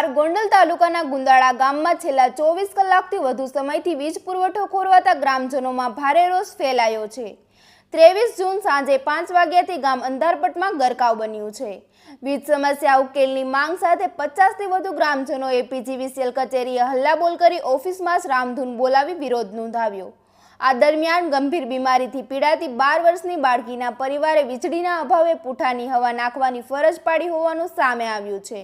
ગોંડલ તાલુકાના ગુંદાળા ગામમાં છેલ્લા 24 કલાકથી વધુ સમયથી વીજ પુરવઠો ખોરવાતા ગ્રામજનોમાં ભારે રોષ ફેલાયો છે। 23 જૂન સાંજે 5 વાગ્યાથી ગામ અંધારપટમાં ગરકાવ બન્યું છે। વીજ સમસ્યા ઉકેલની માંગ સાથે 50થી વધુ ગ્રામજનોએ પીજીવીસીએલ કચેરીએ હલ્લાબોલ કરી ઓફિસમાં જ રામધૂન બોલાવી વિરોધ નોંધાવ્યો। આ દરમિયાન ગંભીર બીમારીથી પીડાતી 12 વર્ષની બાળકીના પરિવારે વીજળીના અભાવે પૂઠાની હવા નાખવાની ફરજ પાડી હોવાનું સામે આવ્યું છે।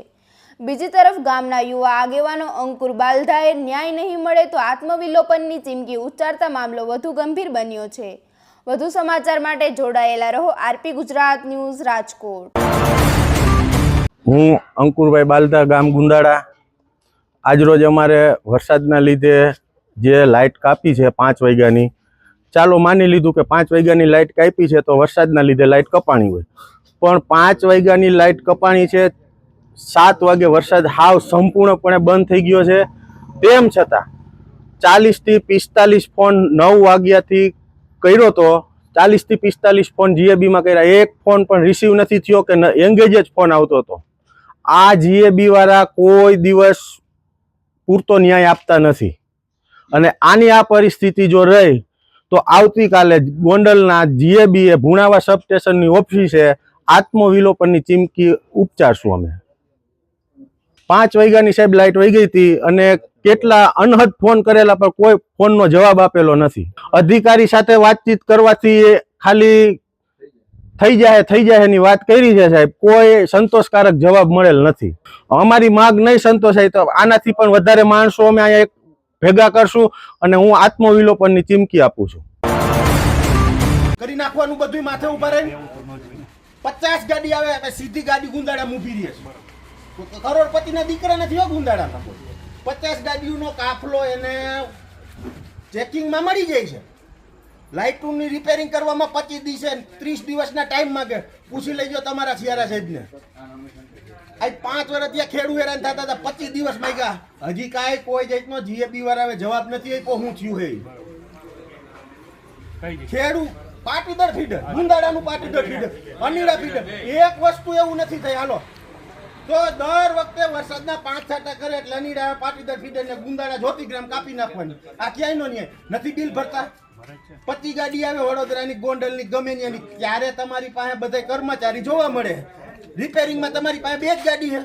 બીજી તરફ ગામના યુવા આગેવાનો અંકુર બાલધાએ ન્યાય નહીં મળે તો આત્મવિલોપનની ચીમકી ઉચ્ચારતા મામલો વધુ ગંભીર બન્યો છે। વધુ સમાચાર માટે જોડાયેલા રહો આરપી ગુજરાત ન્યૂઝ રાજકોટ। હું અંકુરભાઈ બાલધા, ગામ ગુંદાળા। આજરોજ અમારે વરસાદના લીધે જે લાઇટ કાપી છે 5 વાગ્યાની, ચાલો માની લીધું કે 5 વાગ્યાની લાઇટ કાપી છે તો વરસાદના લીધે લાઇટ કપાણી હોય, પણ 5 વાગ્યાની લાઇટ કપાણી છે, 7 વાગે વરસાદ હાવ સંપૂર્ણપણે બંધ થઈ ગયો છે। તેમ છતાં 40 થી 45 ફોન 9 વાગ્યાથી કર્યો તો 40 થી 45 ફોન જીએબીમાં કર્યા, એક ફોન પણ રિસીવ નથી થયો કે એંગેજ જ ફોન આવતો હતો। આ જીએબી વાળા કોઈ દિવસ પૂરતો ન્યાય આપતા નથી અને આની આ પરિસ્થિતિ જો રહી તો આવતીકાલે ગોંડલના જીએબીએ ભુણાવા સબસ્ટેશનની ઓફિસે આત્મવિલોપનની ચીમકી ઉપચારશું અમે। 5 વાગ્યાની સાહેબ લાઇટ વહી ગઈ હતી અને કેટલા અનહદ ફોન કરેલા પણ કોઈ ફોનનો જવાબ આપેલો નથી। અધિકારી સાથે વાતચીત કરવાથી ખાલી થઈ જાય એની વાત કરી છે સાહેબ, કોઈ સંતોષકારક જવાબ મળેલ નથી। અમારી માંગ નહીં સંતોષાય તો આનાથી પણ વધારે માણસો અમે અહીંયા ભેગા કરશું અને હું આત્મવિલોપનની ચીમકી આપું છું। કરી નાખવાનું બધું માથે ઉભા રહી 50 ગાડી આવે સીધી ગાડી ગુંદાળા ઊભી રહે છે। કરોડપતિના દીકરા નથી હો ગુંદાળામાં, 50 ગાડીઓનો કાફલો એને ચેકિંગમાં મળી જાય છે। લાઇટોની રિપેરિંગ કરવામાં 25 દિવસે 30 દિવસના ટાઈમ માંગે, પૂછી લેજો તમારા સિયારા સાહેબને। આજ 5 વર્ષ ત્યાં ખેડૂત હેરાન થતા હતા, 25 દિવસ માંગ્યા, હજી કાંઈ કોઈ જાતનો જીએબી વાળાએ જવાબ નથી આપ્યો શું થયું હે। ખેડૂત પાટીદાર ફીડર, ગુંદાળાનું પાટીદાર ફીડર, અનીડા ફીડર, એક વસ્તુ એવું નથી થઈ। હાલો તો દર વખતે વરસાદના 5 છાંટા કરે એટલે અનીડા પાટીદાર ફીડર ને ગુંદાળા જ્યોતિગ્રામ કાપી નાખવાની। આ ક્યાંયનો ન્યાય નથી? બિલ ભરતા 25 ગાડી આવે વડોદરાની, ગોંડલની, ગમે ત્યાંની, ત્યારે તમારી પાસે બધા કર્મચારી જોવા મળે। રિપેરિંગમાં તમારી પાસે 2 જ ગાડી છે।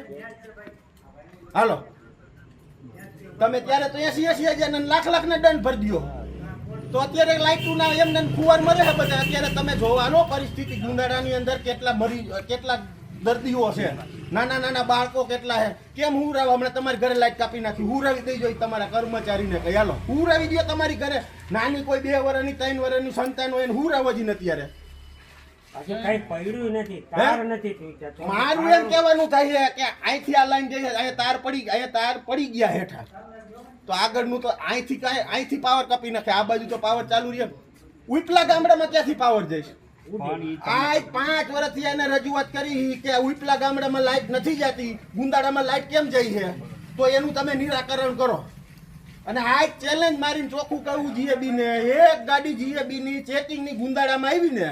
હાલો તમે ત્યારે તો 80,000 ને લાખ ના દંડ ભરી દો તો અત્યારે લાઇટોના એમને ફુવાર મરે છે બધા। અત્યારે તમે જોવાનો પરિસ્થિતિ ગુંદાળાની અંદર કેટલા દર્દીઓ છે, નાના બાળકો કેટલા છે, કેમ હુરાવ? હમણાં તમારી ઘરે લાઈટ કાપી નાખી, હુરાવી દઈ જોઈએ તમારા કર્મચારીને કહી હાલો હુરાવી દો તમારી ઘરે। નાની કોઈ 2 વર્ષની 3 વર્ષની સંતાન હોય એને હુરાવ જ નથી। મારું એમ કહેવાનું થાય છે કે અહીંથી આ લાઈન જઈ અહીંયા તાર પડી ગયા હેઠા, તો આગળનું તો અહીંથી પાવર કાપી નાખે, આ બાજુ તો પાવર ચાલુ રહે। ઉપલા ગામડામાં ક્યાંથી પાવર જઈશ? આ 5 વર્ષથી એને રજૂઆત કરી કે ઉપલા ગામડામાં લાઇટ નથી જતી, ગુંદાળામાં લાઇટ કેમ જાય છે, તો એનું તમે નિરાકરણ કરો। અને આ ચેલેન્જ મારીને ચોખ્ખું કહું જીએબી ને, એક ગાડી જીએબી ની ચેકિંગની ગુંદાળામાં આવી ને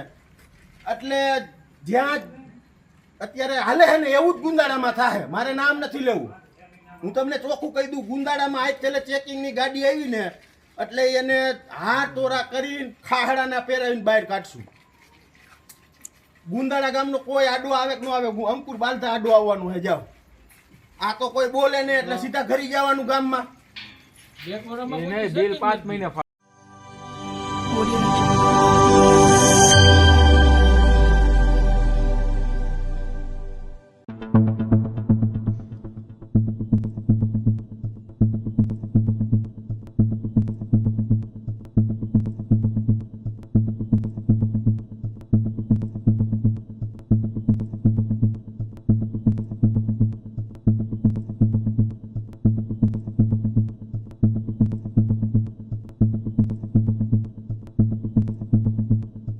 એટલે જ્યાં અત્યારે હાલે છે ને એવું જ ગુંદાળામાં થાય। મારે નામ નથી લેવું, હું તમને ચોખ્ખું કહી દઉં, ગુંદાળામાં આજ છેલ્લે ચેકિંગની ગાડી આવી ને એટલે એને હાથ તોરા કરીને ખાહડાના પહેરાવીને બહાર કાઢશું। ગુંદાળા ગામનો કોઈ આડો આવે કે ન આવે, અંકુર બાલધા આડો આવવાનું હે। જાઓ, આ તો કોઈ બોલે ને એટલે સીધા ઘરી જવાનું ગામમાં। બિલ 5 મહિને